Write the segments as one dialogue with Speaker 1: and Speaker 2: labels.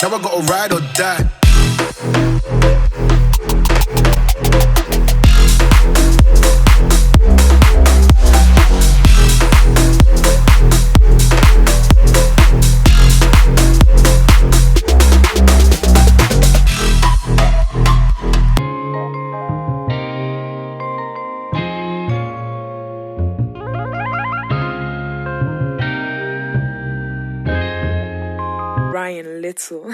Speaker 1: Now I gotta ride or die.
Speaker 2: Ryan Little.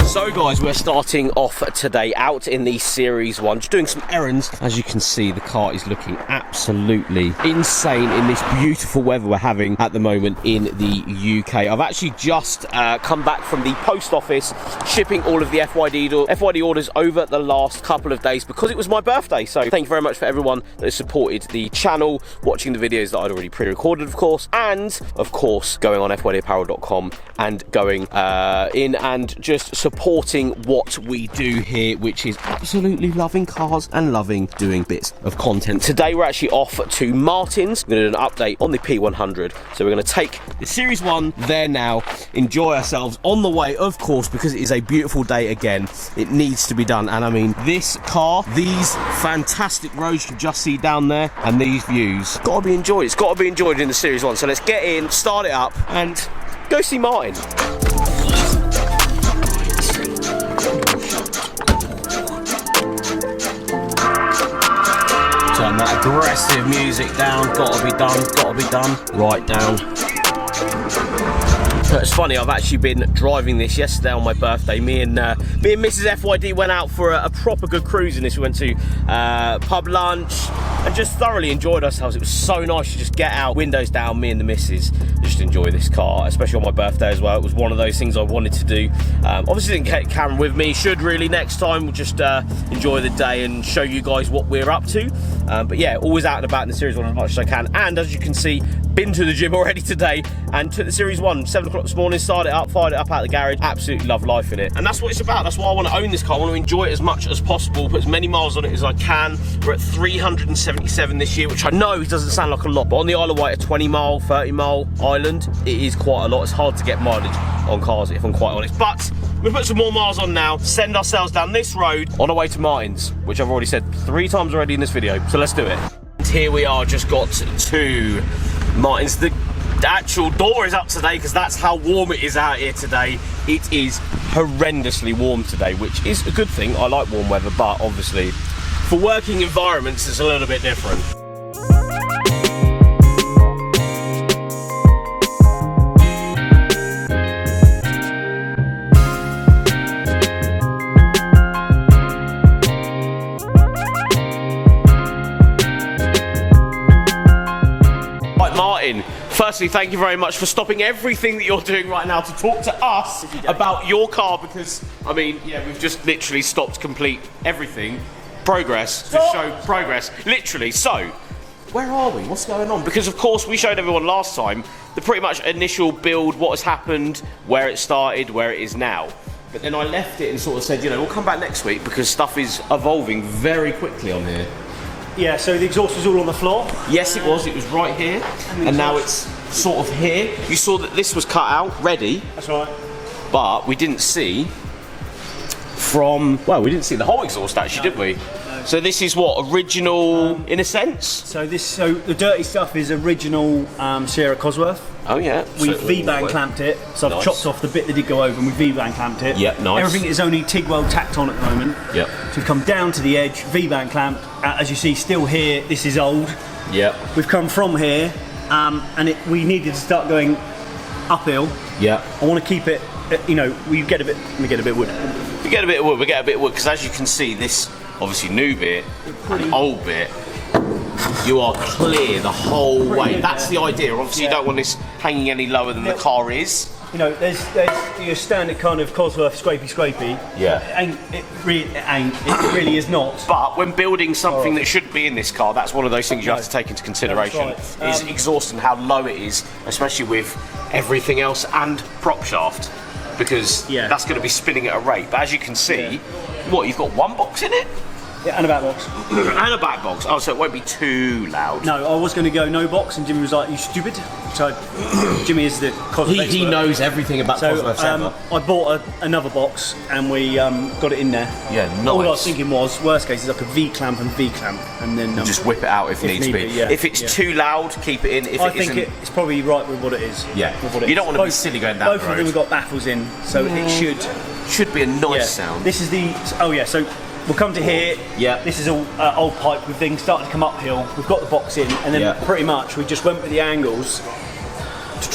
Speaker 3: So guys, we're starting off today out in the Series 1, just doing some errands. As you can see, the car is looking absolutely insane in this beautiful weather we're having at the moment in the UK. I've actually just come back from the post office, shipping all of the FYD orders over the last couple of days because it was my birthday. So thank you very much for everyone that has supported the channel, watching the videos that I'd already pre-recorded, of course, and of course going on fydapparel.com and going in and just supporting what we do here, which is absolutely loving cars and loving doing bits of content. Today we're actually off to Martin's. We're going to do an update on the P100. So we're going to take the Series 1 there now, enjoy ourselves on the way, of course, because it is a beautiful day again. It needs to be done. And I mean, this car, these fantastic roads you can just see down there, and these views, got to be enjoyed. It's got to be enjoyed in the Series 1. So let's get in, start it up, and go see Martin. Turn that aggressive music down, gotta be done, right down. It's funny, I've actually been driving this yesterday on my birthday. Me and Mrs. FYD went out for a proper good cruise in this. We went to pub lunch and just thoroughly enjoyed ourselves. It was so nice to just get out, windows down, me and the missus, just enjoy this car, especially on my birthday as well. It was one of those things I wanted to do. Obviously didn't get Cameron with me, should really next time. We'll just enjoy the day and show you guys what we're up to. But yeah, always out and about in the Series 1 as much as I can. And as you can see, been to the gym already today and took the Series 1, 7 o'clock this morning, started it up, fired it up out of the garage. Absolutely love life in it. And that's what it's about. That's why I want to own this car. I want to enjoy it as much as possible, put as many miles on it as I can. We're at 377 this year, which I know doesn't sound like a lot, but on the Isle of Wight, a 20 mile, 30 mile island, it is quite a lot. It's hard to get mileage on cars, if I'm quite honest. But we'll put some more miles on now, send ourselves down this road on our way to Martin's, which I've already said 3 times already in this video. So let's do it. And here we are, just got to Martin's. The actual door is up today because that's how warm it is out here today. It is horrendously warm today, which is a good thing. I like warm weather, but obviously for working environments it's a little bit different. Martin, firstly, thank you very much for stopping everything that you're doing right now to talk to us about your car, because, I mean, yeah, we've just literally stopped complete everything. Progress, to show progress, literally. So, where are we? What's going on? Because, of course, we showed everyone last time the pretty much initial build, what has happened, where it started, where it is now. But then I left it and sort of said, you know, we'll come back next week because stuff is evolving very quickly on here.
Speaker 4: Yeah, so the exhaust was all on the floor?
Speaker 3: Yes, it was right here, and now it's sort of here. You saw that this was cut out, ready.
Speaker 4: That's right.
Speaker 3: But we didn't see we didn't see the whole exhaust actually, did we? No. So this is what, original in a sense?
Speaker 4: So the dirty stuff is original Sierra Cosworth.
Speaker 3: Oh yeah.
Speaker 4: We V-band clamped it, so I've chopped off the bit that did go over and we V-band clamped it.
Speaker 3: Yep, nice.
Speaker 4: Everything is only TIG weld tacked on at the moment.
Speaker 3: Yep.
Speaker 4: So we've come down to the edge, V-band clamped. As you see, still here, this is old.
Speaker 3: Yep.
Speaker 4: We've come from here, and we needed to start going uphill.
Speaker 3: Yeah.
Speaker 4: I want to keep it, you know, we get a bit wood.
Speaker 3: We get a bit of wood, because as you can see, this obviously new bit, and old bit, you are clear the whole way. That's the idea. Obviously, you don't want this hanging any lower than the car is.
Speaker 4: You know, there's your standard kind of Cosworth scrapey.
Speaker 3: Yeah.
Speaker 4: It really is not.
Speaker 3: But when building something that should be in this car, that's one of those things you have to take into consideration.
Speaker 4: Right.
Speaker 3: Is exhaust and how low it is, especially with everything else and prop shaft, because that's going to be spinning at a rate. But as you can see, what, you've got one box in it?
Speaker 4: Yeah, and a back box.
Speaker 3: And a back box. Oh, so it won't be too loud.
Speaker 4: No, I was going to go no box, and Jimmy was like, "You stupid." So Jimmy is the Cosworth expert.
Speaker 3: He knows everything about Cosworth ever.
Speaker 4: I bought another box, and we got it in there.
Speaker 3: Yeah, nice.
Speaker 4: All I was thinking was, worst case is I could V-clamp, and then
Speaker 3: just whip it out if needs be.
Speaker 4: Yeah,
Speaker 3: if it's too loud, keep it in. If
Speaker 4: I think it's probably right with what it is.
Speaker 3: Yeah, you don't want to be silly going down the road.
Speaker 4: Both of them have got baffles in, so it
Speaker 3: should be a nice sound.
Speaker 4: This is the so we'll come to here.
Speaker 3: Yeah.
Speaker 4: This is all old pipe with things starting to come uphill. We've got the box in, and then pretty much we just went with the angles.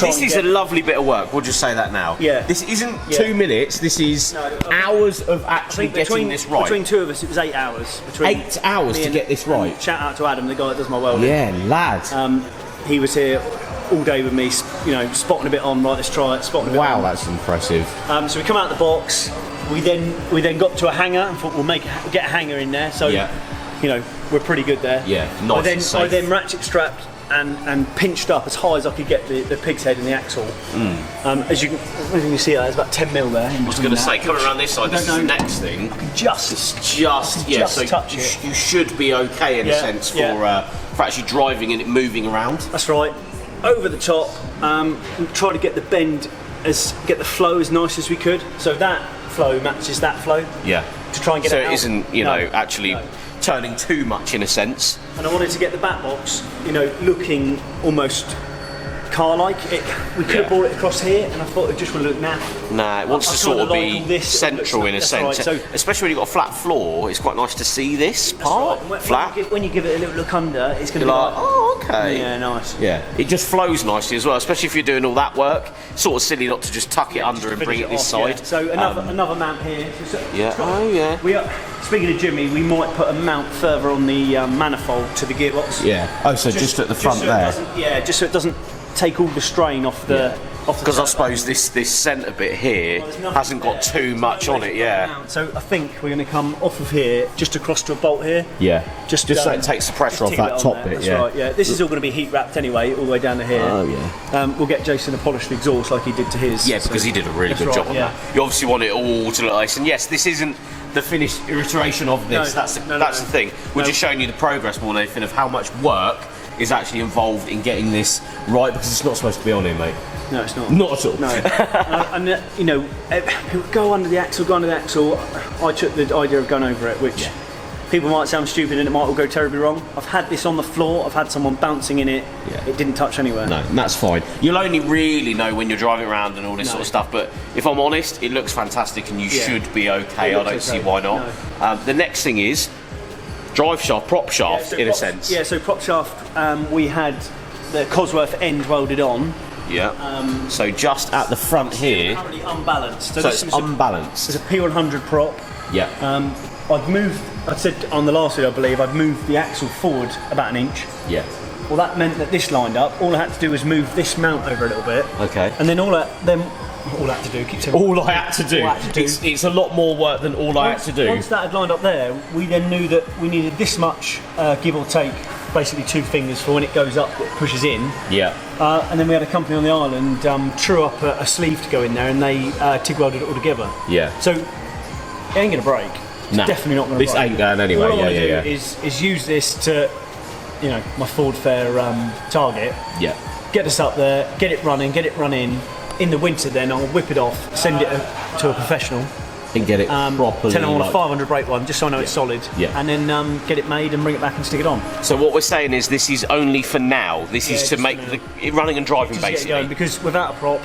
Speaker 3: This is a lovely bit of work. We'll just say that now.
Speaker 4: Yeah.
Speaker 3: This isn't 2 minutes. This is hours of actually getting this right.
Speaker 4: Between two of us, it was 8 hours.
Speaker 3: 8 hours to get this right.
Speaker 4: Shout out to Adam, the guy that does my welding.
Speaker 3: Yeah, lad.
Speaker 4: He was here all day with me, spotting a bit on. Right, let's try it. Spotting a bit on.
Speaker 3: Wow, that's impressive.
Speaker 4: So we come out of the box. We then got to a hanger and thought we'll get a hanger in there. So we're pretty good there.
Speaker 3: Yeah, nice and safe.
Speaker 4: I then ratchet strapped and pinched up as high as I could get the pig's head and the axle. As you can see, there's about 10 mil there.
Speaker 3: I was going to say, coming around this side, this is the next thing.
Speaker 4: Just
Speaker 3: so
Speaker 4: touch it.
Speaker 3: You should be okay in a sense for actually driving and it moving around.
Speaker 4: That's right. Over the top, try to get the bend, get the flow as nice as we could. So that flow matches that flow.
Speaker 3: Yeah.
Speaker 4: To try and get it out.
Speaker 3: So it isn't, actually turning too much in a sense.
Speaker 4: And I wanted to get the back box, looking almost car-like. We could have brought it across here, and I thought it just would look naff.
Speaker 3: Nah, it wants to sort of be central in a sense. Right. So, especially when you've got a flat floor, it's quite nice to see this part flat.
Speaker 4: When you give it a little look under, it's going to be
Speaker 3: like, oh, okay.
Speaker 4: Yeah, nice.
Speaker 3: Yeah, it just flows nicely as well, especially if you're doing all that work. It's sort of silly not to just tuck it under and bring it this side.
Speaker 4: Yeah. So another mount here. Speaking of Jimmy, we might put a mount further on the manifold to the gearbox.
Speaker 3: Yeah. Oh, so just at the front there.
Speaker 4: Just so it doesn't take all the strain off the.
Speaker 3: Because I suppose this centre bit here hasn't got too much on it,
Speaker 4: So I think we're going to come off of here, just across to a bolt here.
Speaker 3: Yeah. Just so it takes the pressure off that top bit.
Speaker 4: That's right. Yeah. This is all going to be heat wrapped anyway, all the way down to here.
Speaker 3: Oh yeah.
Speaker 4: We'll get Jason to polish the exhaust like he did to his.
Speaker 3: Yeah, because he did a really good job on that. You obviously want it all to look nice, and yes, this isn't the finished iteration of this. That's the thing. We're just showing you the progress more than anything of how much work is actually involved in getting this right, because it's not supposed to be on here, mate.
Speaker 4: No, it's not.
Speaker 3: Not at all.
Speaker 4: No. Go under the axle. I took the idea of going over it, which people might sound stupid and it might all go terribly wrong. I've had this on the floor. I've had someone bouncing in it. Yeah. It didn't touch anywhere.
Speaker 3: No, that's fine. You'll only really know when you're driving around and all this sort of stuff, but if I'm honest, it looks fantastic and you should be okay. I don't see why not. No. The next thing is Driveshaft, prop shaft, in a sense. Yeah,
Speaker 4: so prop shaft, we had the Cosworth end welded on.
Speaker 3: Yeah. So just at the front here.
Speaker 4: It's currently unbalanced.
Speaker 3: So it's unbalanced.
Speaker 4: It's a P100 prop.
Speaker 3: Yeah.
Speaker 4: I said on the last video, I believe, I'd moved the axle forward about an inch.
Speaker 3: Yeah.
Speaker 4: Well, that meant that this lined up. All I had to do was move this mount over a little bit.
Speaker 3: Okay.
Speaker 4: And then all I had to do.
Speaker 3: It's a lot more work than all I had to do.
Speaker 4: Once that had lined up there, we then knew that we needed this much, give or take, basically 2 fingers for when it goes up, it pushes in.
Speaker 3: Yeah.
Speaker 4: And then we had a company on the island true up a sleeve to go in there, and they TIG welded it all together.
Speaker 3: Yeah.
Speaker 4: So it ain't gonna break. It's definitely not gonna break.
Speaker 3: This ain't going anyway.
Speaker 4: All I want to do is use this to, my Ford Fair target.
Speaker 3: Yeah.
Speaker 4: Get us up there, get it running. In the winter, then I'll whip it off, send it to a professional,
Speaker 3: and get it properly.
Speaker 4: Tell them I want a 500 brake one, just so I know it's solid.
Speaker 3: Yeah.
Speaker 4: And then get it made and bring it back and stick it on.
Speaker 3: So what we're saying is this is only for now. This is to make it running and driving, basically.
Speaker 4: Going, because without a prop,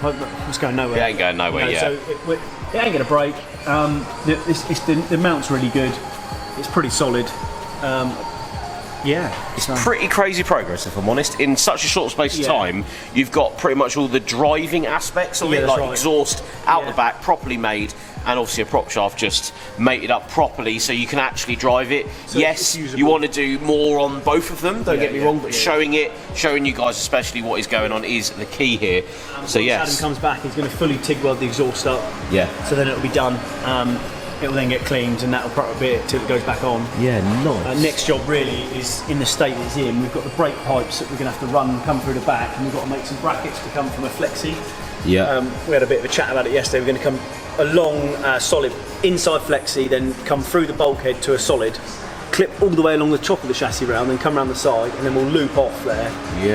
Speaker 4: it's going nowhere.
Speaker 3: It ain't going nowhere.
Speaker 4: So it ain't going to break. The mount's really good. It's pretty solid.
Speaker 3: It's pretty crazy progress, if I'm honest. In such a short space of time, you've got pretty much all the driving aspects of it, like exhaust out the back, properly made, and obviously a prop shaft just mated up properly so you can actually drive it. So yes, you want to do more on both of them, don't get me wrong, but showing you guys especially what is going on is the key here. So yes.
Speaker 4: Adam comes back, he's going to fully TIG weld the exhaust up.
Speaker 3: Yeah.
Speaker 4: So then it'll be done. It will then get cleaned, and that'll probably be it till it goes back on.
Speaker 3: Yeah, nice.
Speaker 4: Next job really is in the state it's in. We've got the brake pipes that we're going to have to run, come through the back, and we've got to make some brackets to come from a flexi.
Speaker 3: Yeah.
Speaker 4: We had a bit of a chat about it yesterday. We're going to come along solid inside flexi, then come through the bulkhead to a solid, clip all the way along the top of the chassis rail, and then come around the side, and then we'll loop off there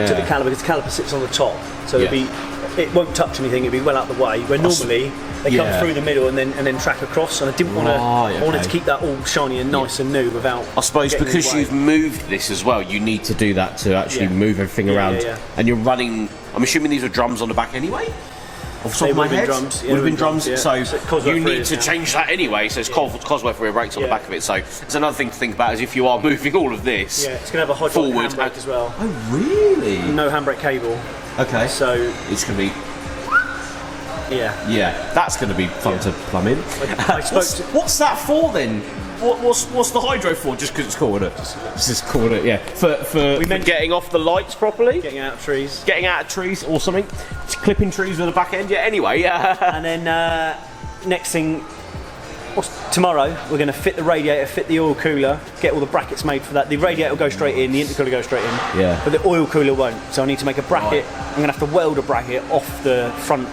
Speaker 4: to the caliper, because the caliper sits on the top, so it won't touch anything. It'll be well out the way. Where normally they come through the middle and then track across, and I didn't want to. I wanted to keep that all shiny and nice and new without.
Speaker 3: I suppose because you've moved this as well, you need to do that to actually move everything around. And you're running. I'm assuming these are drums on the back anyway. Off the top of my head,
Speaker 4: drums.
Speaker 3: Would have been drums.
Speaker 4: Yeah.
Speaker 3: So you need to
Speaker 4: now.
Speaker 3: change that anyway. So it's Cosworth rear brakes on the back of it. So it's another thing to think about is if you are moving all of this.
Speaker 4: Yeah, it's going to have a hydraulic handbrake as well.
Speaker 3: Oh really?
Speaker 4: No handbrake cable.
Speaker 3: Okay.
Speaker 4: So
Speaker 3: it's going to be.
Speaker 4: Yeah,
Speaker 3: that's going to be fun to plumb in. What's that for then? What's the hydro for? Just because it's cool, isn't it? It's just cool, isn't it? Yeah. For getting off the lights properly.
Speaker 4: Getting out of trees.
Speaker 3: Getting out of trees or something. Just clipping trees with the back end. Yeah. Anyway.
Speaker 4: And then next thing. Tomorrow we're going to fit the radiator, fit the oil cooler, get all the brackets made for that. The radiator will go straight in, the intercooler goes straight in.
Speaker 3: Yeah.
Speaker 4: But the oil cooler won't. So I need to make a bracket. Right. I'm going to have to weld a bracket off the front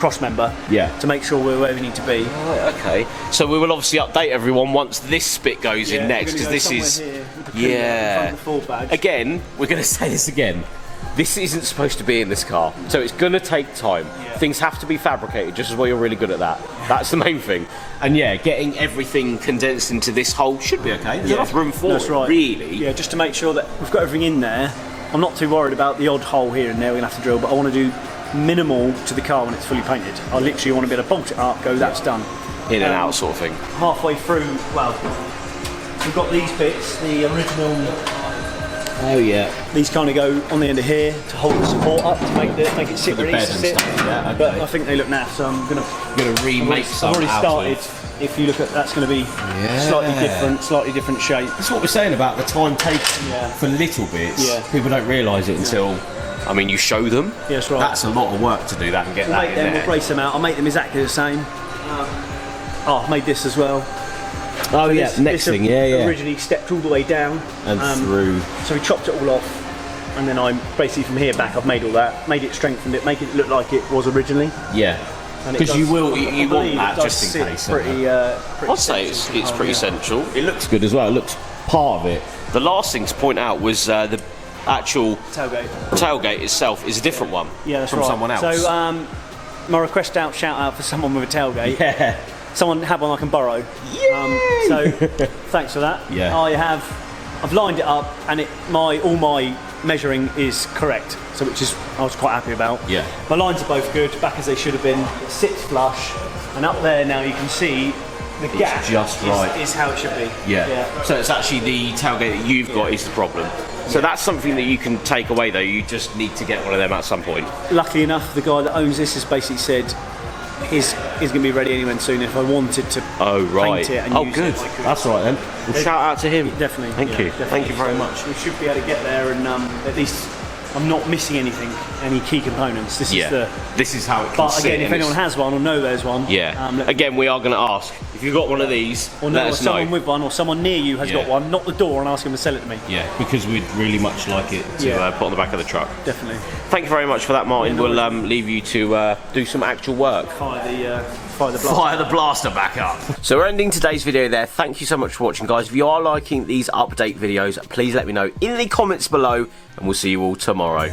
Speaker 4: cross member.
Speaker 3: Yeah.
Speaker 4: To make sure we're where we need to be.
Speaker 3: Right, okay. So we will obviously update everyone once this bit goes in next, because this is Again, we're going to say this again. This isn't supposed to be in this car, so it's going to take time. Yeah. Things have to be fabricated, just as well you're really good at that. That's the main thing. And getting everything condensed into this hole should be okay. There's enough room for it, really.
Speaker 4: Yeah, just to make sure that we've got everything in there. I'm not too worried about the odd hole here and there we're going to have to drill, but I want to do minimal to the car when it's fully painted. I literally want to be able to bolt it up, go, that's done.
Speaker 3: In and out sort of thing.
Speaker 4: Halfway through, we've got these bits, the original...
Speaker 3: Oh yeah.
Speaker 4: These kind of go on the end of here to hold the support up to make it sit where it needs to sit.
Speaker 3: Yeah, okay.
Speaker 4: But I think they look naff, so I'm gonna
Speaker 3: remake some.
Speaker 4: I've already started. If you look at that's going to be slightly different shape.
Speaker 3: That's what we're saying about the time taken for little bits. Yeah. People don't realise it until. I mean, you show them.
Speaker 4: Yeah, that's right.
Speaker 3: That's a lot of work to do that and get that in there.
Speaker 4: We'll brace them out. I'll make them exactly the same. I've made this as well.
Speaker 3: Oh, so next thing,
Speaker 4: originally stepped all the way down
Speaker 3: and through.
Speaker 4: So we chopped it all off, and then I'm basically from here back. I've made all that, made it, strengthened it, make it look like it was originally.
Speaker 3: Yeah, because you want that just in case. I'd say it's pretty central. It looks good as well. It looks part of it. The last thing to point out was the actual tailgate itself is a different one.
Speaker 4: Yeah, that's
Speaker 3: from someone else.
Speaker 4: So my shout out for someone with a tailgate.
Speaker 3: Yeah.
Speaker 4: Someone had one I can borrow. So thanks for that.
Speaker 3: Yeah.
Speaker 4: I've lined it up, and all my measuring is correct. So I was quite happy about.
Speaker 3: Yeah.
Speaker 4: My lines are both good, back as they should have been. It sits flush, and up there now you can see the gap is how it should be.
Speaker 3: Yeah. So it's actually the tailgate that you've got is the problem. So that's something that you can take away though. You just need to get one of them at some point.
Speaker 4: Luckily enough, the guy that owns this has basically said he's going to be ready anyone soon if I wanted to paint it and use
Speaker 3: good.
Speaker 4: it.
Speaker 3: That's right then. Well, shout out to him.
Speaker 4: Definitely.
Speaker 3: Thank you.
Speaker 4: Definitely.
Speaker 3: Thank you very much.
Speaker 4: We should be able to get there, and at least I'm not missing any key components. This
Speaker 3: is how it can
Speaker 4: But again, if anyone has one or know there's one,
Speaker 3: again, we are going to ask. If you've got one of these, let us know.
Speaker 4: Someone with one or someone near you has got one, knock the door and ask them to sell it to me.
Speaker 3: Yeah, because we'd really much like it to put on the back of the truck.
Speaker 4: Definitely.
Speaker 3: Thank you very much for that, Martin. We'll leave you to do some actual work.
Speaker 4: Fire the
Speaker 3: blaster back up. So we're ending today's video there. Thank you so much for watching, guys. If you are liking these update videos, please let me know in the comments below, and we'll see you all tomorrow.